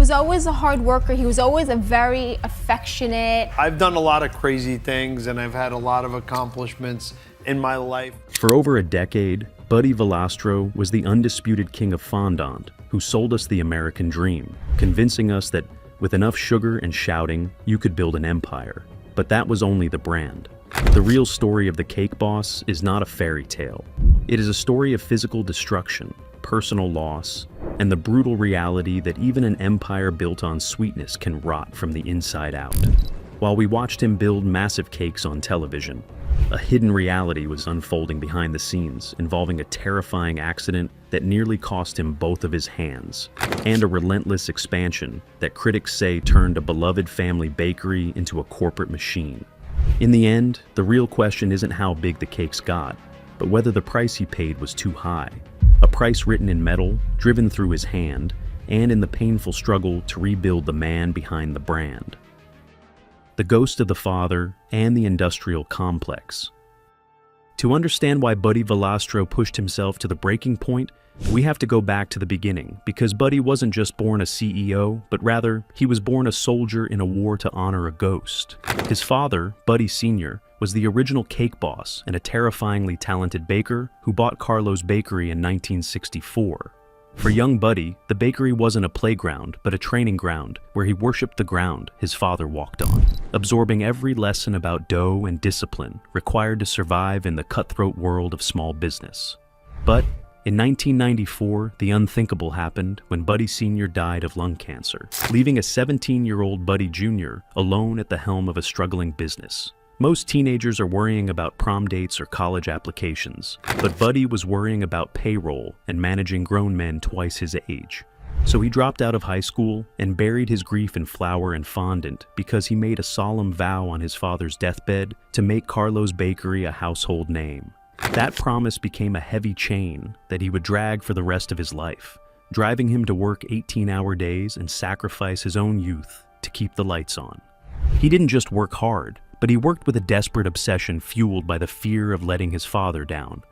was always a hard worker. He was always a very affectionate. I've done a lot of crazy things and I've had a lot of accomplishments in my life. For over a decade, Buddy Valastro was the undisputed king of Fondant, who sold us the American dream, convincing us that with enough sugar and shouting, you could build an empire. But that was only the brand. The real story of the cake boss is not a fairy tale. It is a story of physical destruction, personal loss, and the brutal reality that even an empire built on sweetness can rot from the inside out. While we watched him build massive cakes on television, a hidden reality was unfolding behind the scenes, involving a terrifying accident that nearly cost him both of his hands, and a relentless expansion that critics say turned a beloved family bakery into a corporate machine. In the end, the real question isn't how big the cakes got, but whether the price he paid was too high. A price written in metal, driven through his hand, and in the painful struggle to rebuild the man behind the brand. The ghost of the father and the industrial complex. To understand why Buddy Valastro pushed himself to the breaking point, we have to go back to the beginning, because Buddy wasn't just born a CEO, but rather, he was born a soldier in a war to honor a ghost. His father, Buddy Sr., was the original cake boss and a terrifyingly talented baker who bought Carlo's Bakery in 1964. For young Buddy, the bakery wasn't a playground, but a training ground where he worshipped the ground his father walked on, absorbing every lesson about dough and discipline required to survive in the cutthroat world of small business. But in 1994, the unthinkable happened when Buddy Sr. died of lung cancer, leaving a 17-year-old Buddy Jr. alone at the helm of a struggling business. Most teenagers are worrying about prom dates or college applications, but Buddy was worrying about payroll and managing grown men twice his age. So he dropped out of high school and buried his grief in flour and fondant because he made a solemn vow on his father's deathbed to make Carlo's Bakery a household name. That promise became a heavy chain that he would drag for the rest of his life, driving him to work 18-hour days and sacrifice his own youth to keep the lights on. He didn't just work hard, but he worked with a desperate obsession fueled by the fear of letting his father down.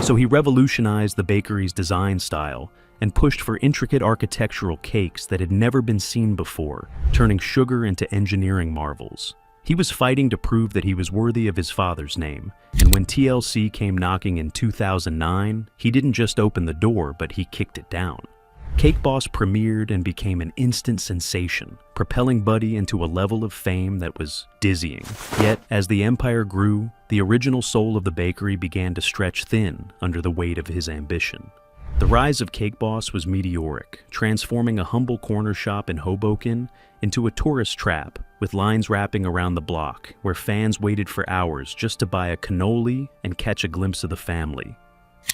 So he revolutionized the bakery's design style and pushed for intricate architectural cakes that had never been seen before, turning sugar into engineering marvels. He was fighting to prove that he was worthy of his father's name, and when TLC came knocking in 2009, he didn't just open the door, but he kicked it down. Cake Boss premiered and became an instant sensation, propelling Buddy into a level of fame that was dizzying. Yet, as the empire grew, the original soul of the bakery began to stretch thin under the weight of his ambition. The rise of Cake Boss was meteoric, transforming a humble corner shop in Hoboken into a tourist trap with lines wrapping around the block, where fans waited for hours just to buy a cannoli and catch a glimpse of the family.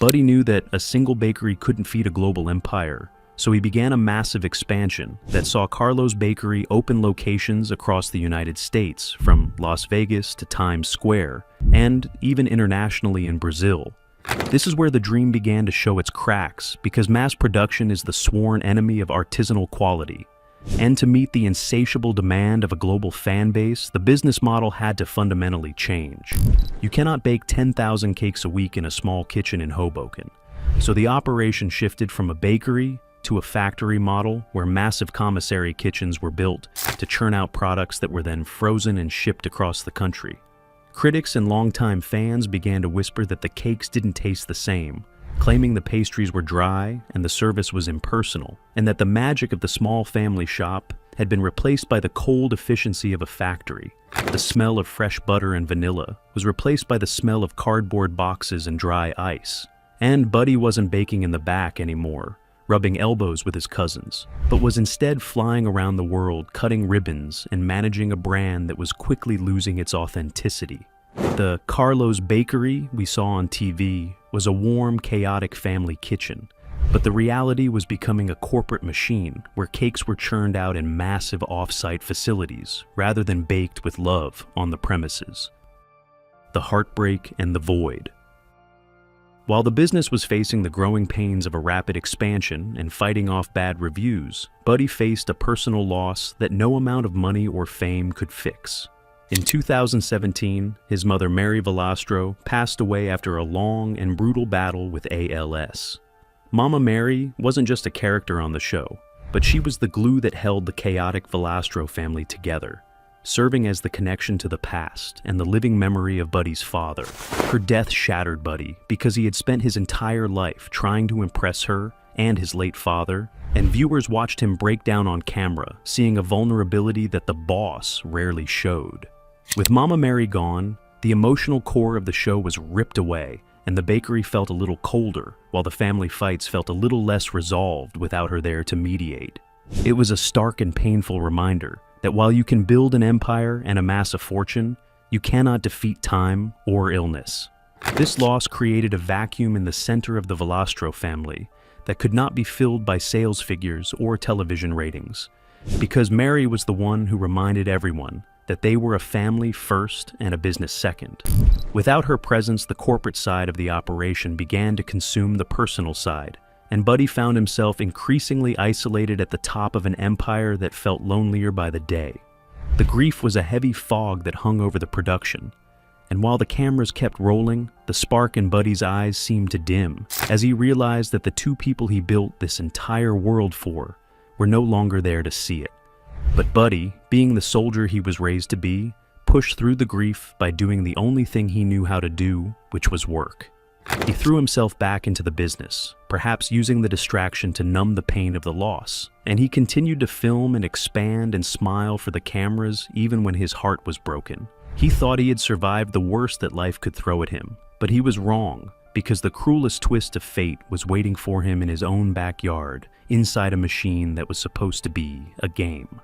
Buddy knew that a single bakery couldn't feed a global empire, so he began a massive expansion that saw Carlo's Bakery open locations across the United States, from Las Vegas to Times Square, and even internationally in Brazil. This is where the dream began to show its cracks, because mass production is the sworn enemy of artisanal quality. And to meet the insatiable demand of a global fan base, the business model had to fundamentally change. You cannot bake 10,000 cakes a week in a small kitchen in Hoboken. So the operation shifted from a bakery to a factory model where massive commissary kitchens were built to churn out products that were then frozen and shipped across the country. Critics and longtime fans began to whisper that the cakes didn't taste the same, claiming the pastries were dry and the service was impersonal, and that the magic of the small family shop had been replaced by the cold efficiency of a factory. The smell of fresh butter and vanilla was replaced by the smell of cardboard boxes and dry ice. And Buddy wasn't baking in the back anymore, rubbing elbows with his cousins, but was instead flying around the world cutting ribbons and managing a brand that was quickly losing its authenticity. The Carlo's Bakery we saw on TV was a warm, chaotic family kitchen, but the reality was becoming a corporate machine where cakes were churned out in massive off-site facilities rather than baked with love on the premises. The heartbreak and the void. While the business was facing the growing pains of a rapid expansion and fighting off bad reviews, Buddy faced a personal loss that no amount of money or fame could fix. In 2017, his mother Mary Valastro passed away after a long and brutal battle with ALS. Mama Mary wasn't just a character on the show. but she was the glue that held the chaotic Valastro family together, serving as the connection to the past and the living memory of Buddy's father. Her death shattered Buddy because he had spent his entire life trying to impress her and his late father, and viewers watched him break down on camera, seeing a vulnerability that the boss rarely showed. With Mama Mary gone, the emotional core of the show was ripped away, and the bakery felt a little colder, while the family fights felt a little less resolved without her there to mediate. It was a stark and painful reminder that while you can build an empire and amass a fortune, you cannot defeat time or illness. This loss created a vacuum in the center of the Valastro family that could not be filled by sales figures or television ratings, because Mary was the one who reminded everyone that they were a family first and a business second. Without her presence, the corporate side of the operation began to consume the personal side, and Buddy found himself increasingly isolated at the top of an empire that felt lonelier by the day. The grief was a heavy fog that hung over the production, and while the cameras kept rolling, the spark in Buddy's eyes seemed to dim as he realized that the two people he built this entire world for were no longer there to see it. But Buddy, being the soldier he was raised to be, pushed through the grief by doing the only thing he knew how to do, which was work. He threw himself back into the business, perhaps using the distraction to numb the pain of the loss, and he continued to film and expand and smile for the cameras even when his heart was broken. He thought he had survived the worst that life could throw at him, but he was wrong, because the cruelest twist of fate was waiting for him in his own backyard, inside a machine that was supposed to be a game.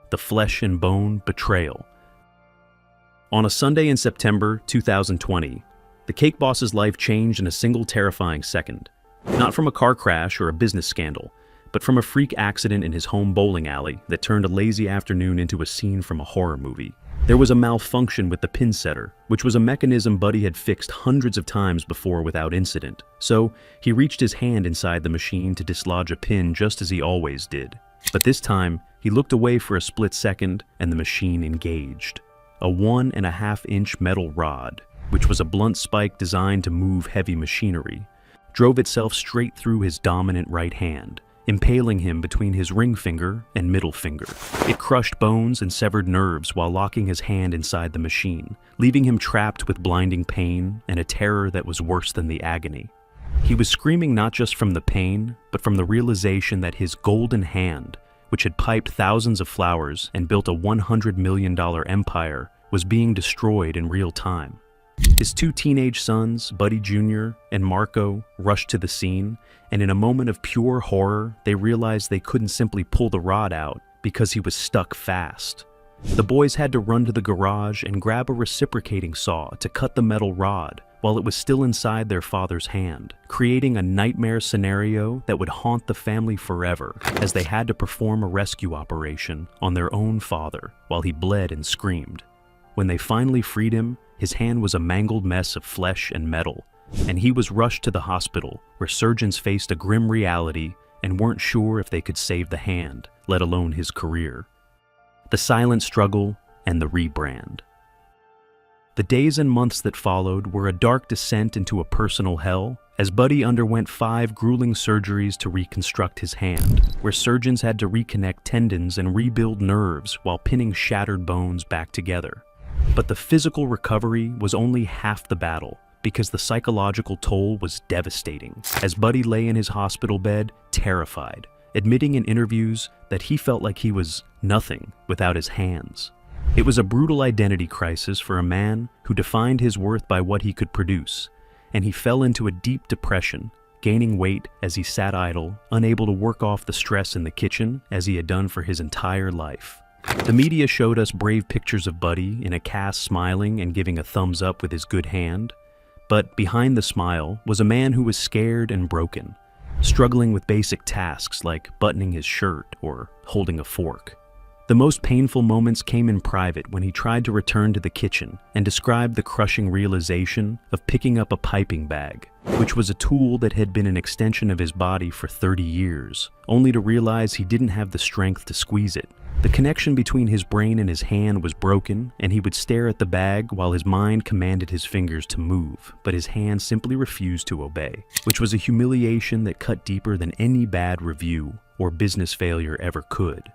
The flesh and bone betrayal. On a Sunday in September 2020, the cake boss's life changed in a single terrifying second. Not from a car crash or a business scandal, but from a freak accident in his home bowling alley that turned a lazy afternoon into a scene from a horror movie. There was a malfunction with the pin setter, which was a mechanism Buddy had fixed hundreds of times before without incident. So he reached his hand inside the machine to dislodge a pin just as he always did. But this time, he looked away for a split second and the machine engaged. A 1.5-inch metal rod, which was a blunt spike designed to move heavy machinery, drove itself straight through his dominant right hand, impaling him between his ring finger and middle finger. It crushed bones and severed nerves while locking his hand inside the machine, leaving him trapped with blinding pain and a terror that was worse than the agony. He was screaming not just from the pain, but from the realization that his golden hand, which had piped thousands of flowers and built a $100 million empire, was being destroyed in real time. His two teenage sons, Buddy Jr. and Marco, rushed to the scene, and in a moment of pure horror, they realized they couldn't simply pull the rod out because he was stuck fast. The boys had to run to the garage and grab a reciprocating saw to cut the metal rod while it was still inside their father's hand, creating a nightmare scenario that would haunt the family forever as they had to perform a rescue operation on their own father while he bled and screamed. When they finally freed him, his hand was a mangled mess of flesh and metal, and he was rushed to the hospital where surgeons faced a grim reality and weren't sure if they could save the hand, let alone his career. The silent struggle and the rebrand. The days and months that followed were a dark descent into a personal hell as Buddy underwent 5 grueling surgeries to reconstruct his hand, where surgeons had to reconnect tendons and rebuild nerves while pinning shattered bones back together. But the physical recovery was only half the battle, because the psychological toll was devastating, as Buddy lay in his hospital bed, terrified, admitting in interviews that he felt like he was nothing without his hands. It was a brutal identity crisis for a man who defined his worth by what he could produce, and he fell into a deep depression, gaining weight as he sat idle, unable to work off the stress in the kitchen as he had done for his entire life. The media showed us brave pictures of Buddy in a cast smiling and giving a thumbs up with his good hand, but behind the smile was a man who was scared and broken, struggling with basic tasks like buttoning his shirt or holding a fork. The most painful moments came in private when he tried to return to the kitchen and described the crushing realization of picking up a piping bag, which was a tool that had been an extension of his body for 30 years, only to realize he didn't have the strength to squeeze it. The connection between his brain and his hand was broken, and he would stare at the bag while his mind commanded his fingers to move, but his hand simply refused to obey, which was a humiliation that cut deeper than any bad review or business failure ever could.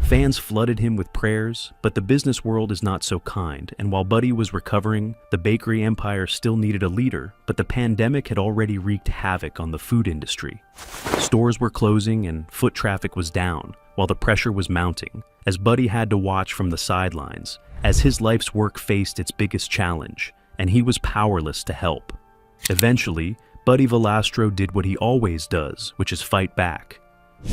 Fans flooded him with prayers, but the business world is not so kind, and while Buddy was recovering, the bakery empire still needed a leader, but the pandemic had already wreaked havoc on the food industry. Stores were closing and foot traffic was down, while the pressure was mounting, as Buddy had to watch from the sidelines, as his life's work faced its biggest challenge, and he was powerless to help. Eventually, Buddy Valastro did what he always does, which is fight back.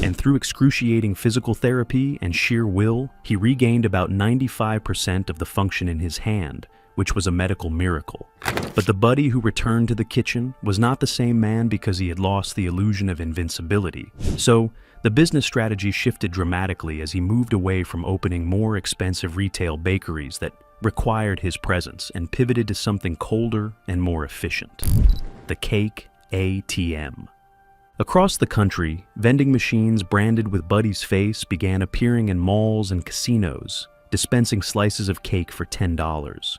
And through excruciating physical therapy and sheer will, he regained about 95% of the function in his hand, which was a medical miracle. But the Buddy who returned to the kitchen was not the same man because he had lost the illusion of invincibility. So, the business strategy shifted dramatically as he moved away from opening more expensive retail bakeries that required his presence and pivoted to something colder and more efficient: the cake ATM. Across the country, vending machines branded with Buddy's face began appearing in malls and casinos, dispensing slices of cake for $10,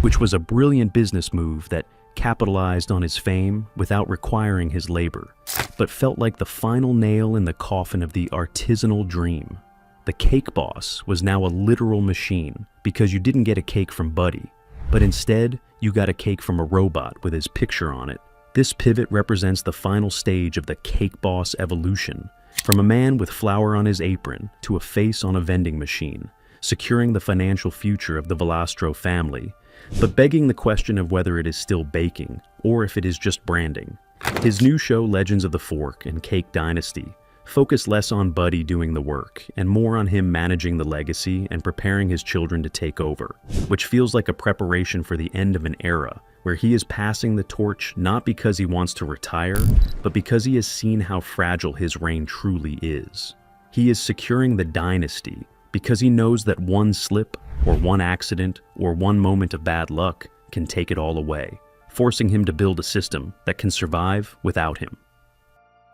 which was a brilliant business move that capitalized on his fame without requiring his labor, but felt like the final nail in the coffin of the artisanal dream. The cake boss was now a literal machine because you didn't get a cake from Buddy, but instead you got a cake from a robot with his picture on it. This pivot represents the final stage of the cake boss evolution, from a man with flour on his apron to a face on a vending machine, securing the financial future of the Valastro family, but begging the question of whether it is still baking or if it is just branding. His new show, Legends of the Fork and Cake Dynasty, focus less on Buddy doing the work and more on him managing the legacy and preparing his children to take over, which feels like a preparation for the end of an era where he is passing the torch not because he wants to retire, but because he has seen how fragile his reign truly is. He is securing the dynasty because he knows that one slip, or one accident, or one moment of bad luck can take it all away, forcing him to build a system that can survive without him.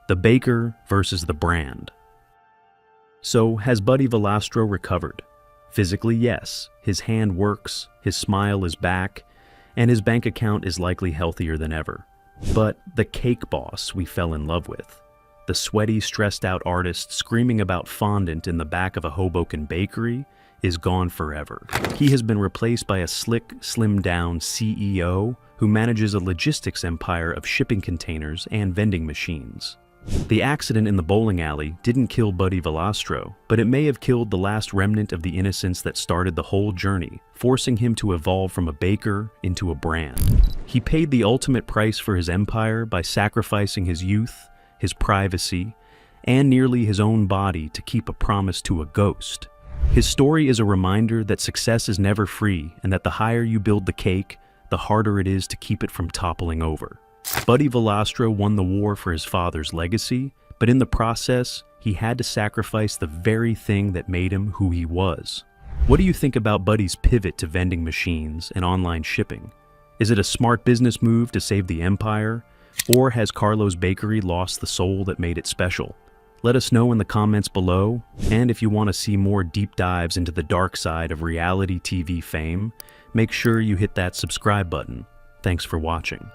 The baker versus the brand. So, has Buddy Valastro recovered? Physically, yes. His hand works, his smile is back, and his bank account is likely healthier than ever. But the cake boss we fell in love with, the sweaty, stressed-out artist screaming about fondant in the back of a Hoboken bakery, is gone forever. He has been replaced by a slick, slimmed-down CEO who manages a logistics empire of shipping containers and vending machines. The accident in the bowling alley didn't kill Buddy Valastro, but it may have killed the last remnant of the innocence that started the whole journey, forcing him to evolve from a baker into a brand. He paid the ultimate price for his empire by sacrificing his youth, his privacy, and nearly his own body to keep a promise to a ghost. His story is a reminder that success is never free and that the higher you build the cake, the harder it is to keep it from toppling over. Buddy Valastro won the war for his father's legacy, but in the process, he had to sacrifice the very thing that made him who he was. What do you think about Buddy's pivot to vending machines and online shipping? Is it a smart business move to save the empire, or has Carlo's Bakery lost the soul that made it special? Let us know in the comments below, and if you want to see more deep dives into the dark side of reality TV fame, make sure you hit that subscribe button. Thanks for watching.